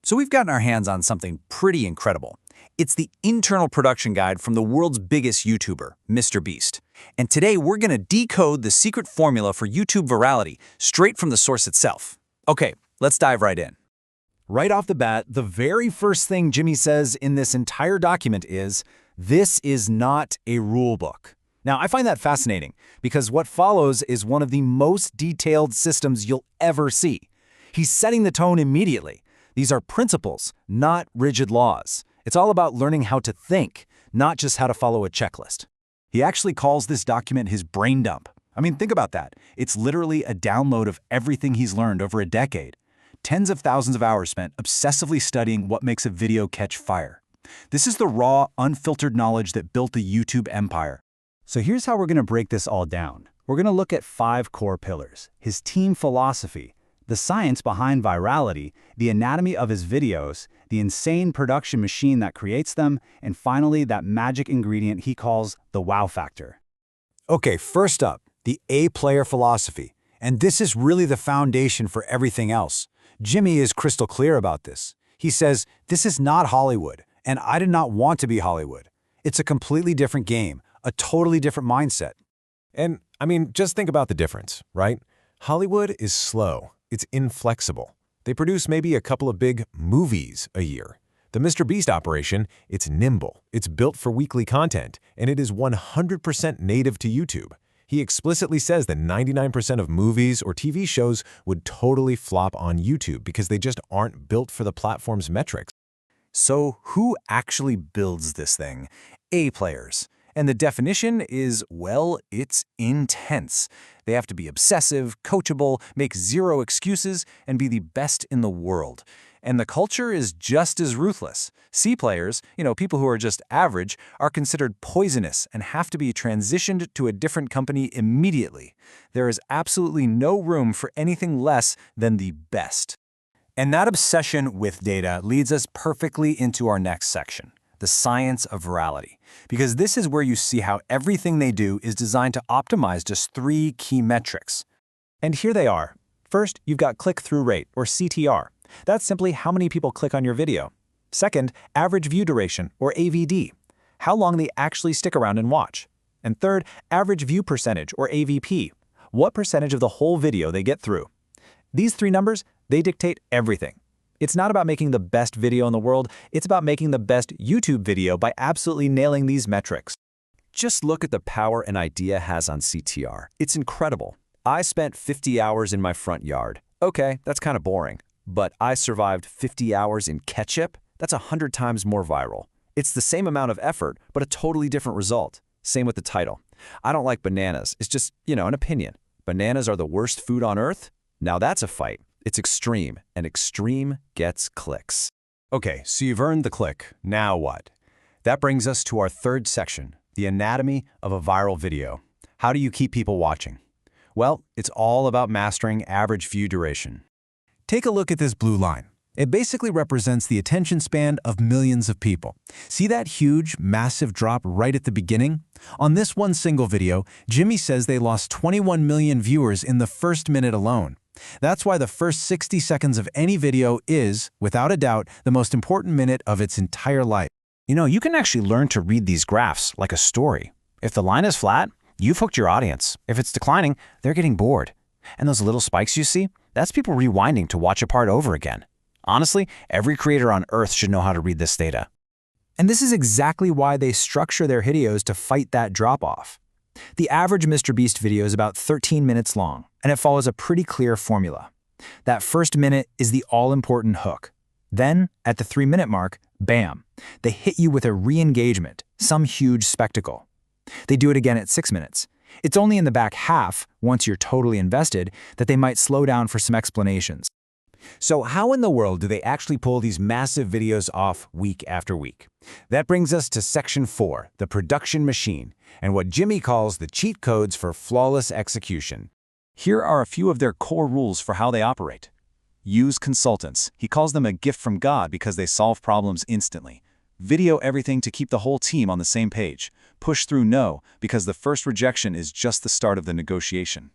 So we've gotten our hands on something pretty incredible. It's the internal production guide from the world's biggest YouTuber, MrBeast. And today we're going to decode the secret formula for YouTube virality straight from the source itself. Okay, let's dive right in. Right off the bat, the very first thing Jimmy says in this entire document is, "This is not a rule book." Now, I find that fascinating because what follows is one of the most detailed systems you'll ever see. He's setting the tone immediately. These are principles, not rigid laws. It's all about learning how to think, not just how to follow a checklist. He actually calls this document his brain dump. I mean, think about that. It's literally a download of everything he's learned over a decade. Tens of thousands of hours spent obsessively studying what makes a video catch fire. This is the raw, unfiltered knowledge that built the YouTube empire. So here's how we're going to break this all down. We're going to look at 5 core pillars: his team philosophy, the science behind virality, the anatomy of his videos, the insane production machine that creates them, and finally, that magic ingredient he calls the wow factor. Okay, first up, the A-player philosophy. And this is really the foundation for everything else. Jimmy is crystal clear about this. He says, "This is not Hollywood, and I did not want to be Hollywood. It's a completely different game, a totally different mindset." And, I mean, just think about the difference, right? Hollywood is slow. It's inflexible. They produce maybe a couple of big movies a year. The MrBeast operation, it's nimble. It's built for weekly content, and it is 100% native to YouTube. He explicitly says that 99% of movies or TV shows would totally flop on YouTube because they just aren't built for the platform's metrics. So who actually builds this thing? A-players. And the definition is, well, it's intense. They have to be obsessive, coachable, make zero excuses, and be the best in the world. And the culture is just as ruthless. C-players, people who are just average, are considered poisonous and have to be transitioned to a different company immediately. There is absolutely no room for anything less than the best. And that obsession with data leads us perfectly into our next section: the science of virality. Because this is where you see how everything they do is designed to optimize just 3 key metrics. And here they are. First, you've got click-through rate, or CTR. That's simply how many people click on your video. Second, average view duration, or AVD. How long they actually stick around and watch. And third, average view percentage, or AVP. What percentage of the whole video they get through. These 3 numbers, they dictate everything. It's not about making the best video in the world, it's about making the best YouTube video by absolutely nailing these metrics. Just look at the power an idea has on CTR. It's incredible. I spent 50 hours in my front yard. Okay, that's kind of boring. But I survived 50 hours in ketchup? That's 100 times more viral. It's the same amount of effort, but a totally different result. Same with the title. I don't like bananas. It's just, an opinion. Bananas are the worst food on earth? Now that's a fight. It's extreme, and extreme gets clicks. Okay, so you've earned the click. Now what? That brings us to our third section, the anatomy of a viral video. How do you keep people watching? Well, it's all about mastering average view duration. Take a look at this blue line. It basically represents the attention span of millions of people. See that huge, massive drop right at the beginning? On this one single video, Jimmy says they lost 21 million viewers in the first minute alone. That's why the first 60 seconds of any video is, without a doubt, the most important minute of its entire life. You can actually learn to read these graphs like a story. If the line is flat, you've hooked your audience. If it's declining, they're getting bored. And those little spikes you see, that's people rewinding to watch a part over again. Honestly, every creator on Earth should know how to read this data. And this is exactly why they structure their videos to fight that drop-off. The average MrBeast video is about 13 minutes long, and it follows a pretty clear formula. That first minute is the all-important hook. Then, at the 3-minute mark, bam, they hit you with a re-engagement, some huge spectacle. They do it again at 6 minutes. It's only in the back half, once you're totally invested, that they might slow down for some explanations. So how in the world do they actually pull these massive videos off week after week? That brings us to section 4, the production machine, and what Jimmy calls the cheat codes for flawless execution. Here are a few of their core rules for how they operate. Use consultants. He calls them a gift from God because they solve problems instantly. Video everything to keep the whole team on the same page. Push through no, because the first rejection is just the start of the negotiation.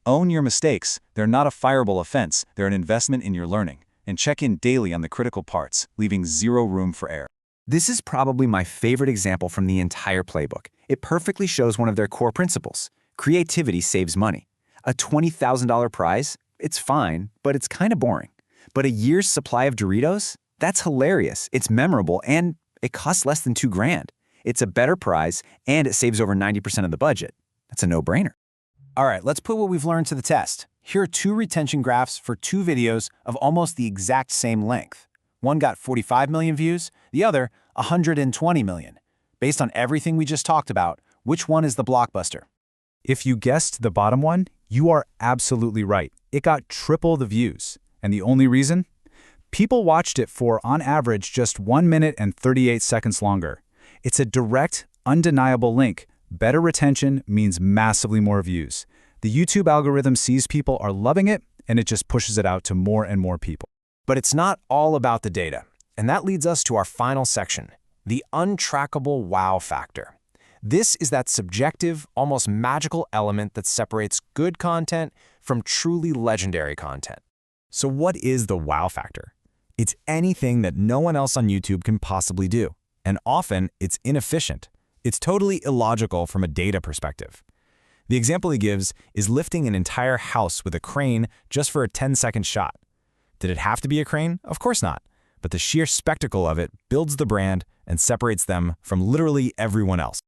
Own your mistakes. They're not a fireable offense, they're an investment in your learning. and check in daily on the critical parts, leaving zero room for error. This is probably my favorite example from the entire playbook. It perfectly shows one of their core principles. Creativity saves money. A $20,000 prize? It's fine, but it's kind of boring. But a year's supply of Doritos? That's hilarious, it's memorable, and it costs less than $2,000. It's a better prize, and it saves over 90% of the budget. That's a no-brainer. All right, let's put what we've learned to the test. Here are 2 retention graphs for 2 videos of almost the exact same length. One got 45 million views, the other 120 million. Based on everything we just talked about, which one is the blockbuster? If you guessed the bottom one, you are absolutely right. It got triple the views. And the only reason? People watched it for, on average, just 1 minute and 38 seconds longer. It's a direct, undeniable link. Better retention means massively more views. The YouTube algorithm sees people are loving it, and it just pushes it out to more and more people. But it's not all about the data. And that leads us to our final section, the untrackable wow factor. This is that subjective, almost magical element that separates good content from truly legendary content. So what is the wow factor? It's anything that no one else on YouTube can possibly do. And often, it's inefficient. It's totally illogical from a data perspective. The example he gives is lifting an entire house with a crane just for a 10-second shot. Did it have to be a crane? Of course not. But the sheer spectacle of it builds the brand and separates them from literally everyone else.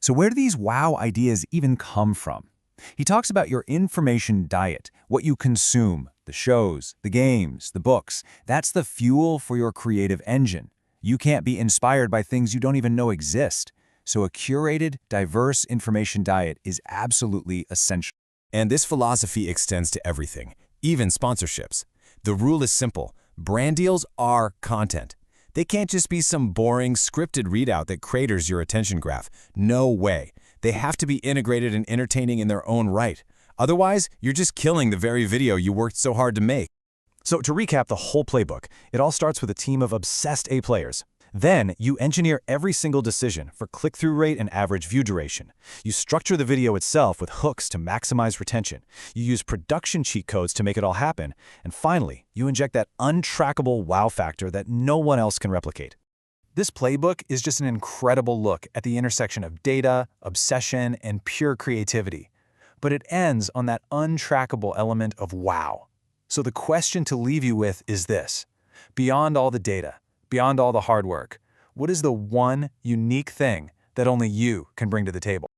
So where do these wow ideas even come from? He talks about your information diet, what you consume, the shows, the games, the books. That's the fuel for your creative engine. You can't be inspired by things you don't even know exist. So a curated, diverse information diet is absolutely essential. And this philosophy extends to everything, even sponsorships. The rule is simple. Brand deals are content. They can't just be some boring, scripted readout that craters your attention graph. No way. They have to be integrated and entertaining in their own right. Otherwise, you're just killing the very video you worked so hard to make. So to recap the whole playbook, it all starts with a team of obsessed A players. Then, you engineer every single decision for click-through rate and average view duration. You structure the video itself with hooks to maximize retention. You use production cheat codes to make it all happen. And finally, you inject that untrackable wow factor that no one else can replicate. This playbook is just an incredible look at the intersection of data, obsession, and pure creativity. But it ends on that untrackable element of wow. So the question to leave you with is this. Beyond all the data, beyond all the hard work, what is the one unique thing that only you can bring to the table?